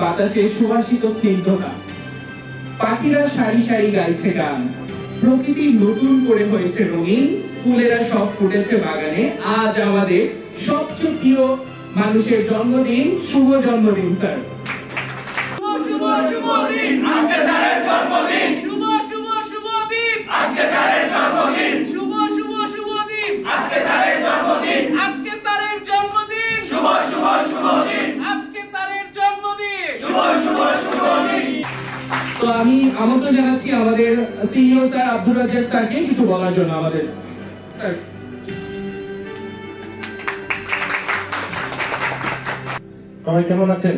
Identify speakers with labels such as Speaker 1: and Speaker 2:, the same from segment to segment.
Speaker 1: বাতাসে সুবাসিত স্নিগ্ধতা, পাখিরা সারি সারি গাইছে গান, প্রকৃতি নতুন করে হয়েছে রঙিন, ফুলেরা সব ফুটেছে বাগানে। আজ আমাদের সবচেয়ে প্রিয় মানুষের জন্মদিন। শুভ জন্মদিন স্যার।
Speaker 2: শুভ শুভ দিন, আজকে স্যারের জন্মদিন। শুভ শুভ শুভ দিন, আজকে স্যারের জন্মদিন। শুভ শুভ শুভ দিন, আজকে স্যারের জন্মদিন। আজকে স্যারের জন্মদিন। শুভ শুভ শুভ দিন, আজকে স্যারের জন্মদিন। শুভ শুভ শুভ দিন।
Speaker 1: তো আমি আমন্ত্রণ জানাচ্ছি আমাদের সিইও স্যার আব্দুর রাজ্জাক স্যারকে কিছু বলার জন্য। আমাদের স্যার।
Speaker 3: সবাই কেমন আছেন?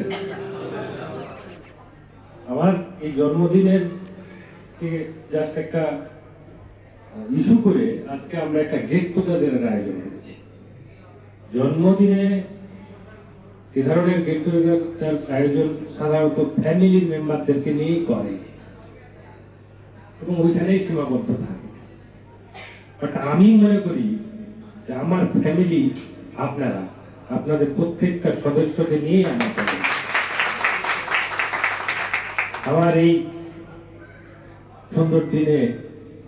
Speaker 3: আমার এই জন্মদিনের জাস্ট একটা ইস্যু করে আজকে আমরা একটা গেট টুগেদারের আয়োজন করেছি। জন্মদিনে এ ধরনের গেট টুগেদার আয়োজন সাধারণত ফ্যামিলির মেম্বারদেরকে নিয়েই করে এবং ওইখানেই সীমাবদ্ধ থাকে। বাট আমি মনে করি যে আমার ফ্যামিলি আপনারা, আপনাদের প্রত্যেকটা সদস্যকে নিয়ে আমার এই সুন্দর দিনে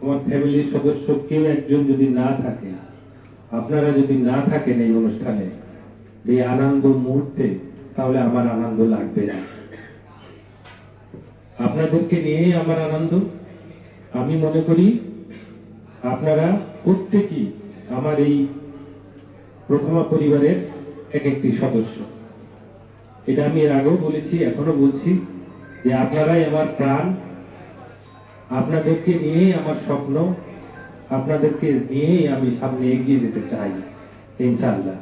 Speaker 3: আমার ফ্যামিলির সদস্য কেউ একজন যদি না থাকে, আপনারা যদি না থাকেন এই অনুষ্ঠানে, এই আনন্দ মুহূর্তে, তাহলে আমার আনন্দ লাগবে না। আপনাদেরকে নিয়েই আমার আনন্দ। আমি মনে করি আপনারা প্রত্যেকেই আমার এই প্রথমা পরিবারের এক একটি সদস্য। এটা আমি এর আগেও বলেছি, এখনো বলছি যে আপনারাই আমার প্রাণ, আপনাদেরকে নিয়েই আমার স্বপ্ন, আপনাদেরকে নিয়েই আমি সামনে এগিয়ে যেতে চাই ইনশাআল্লাহ।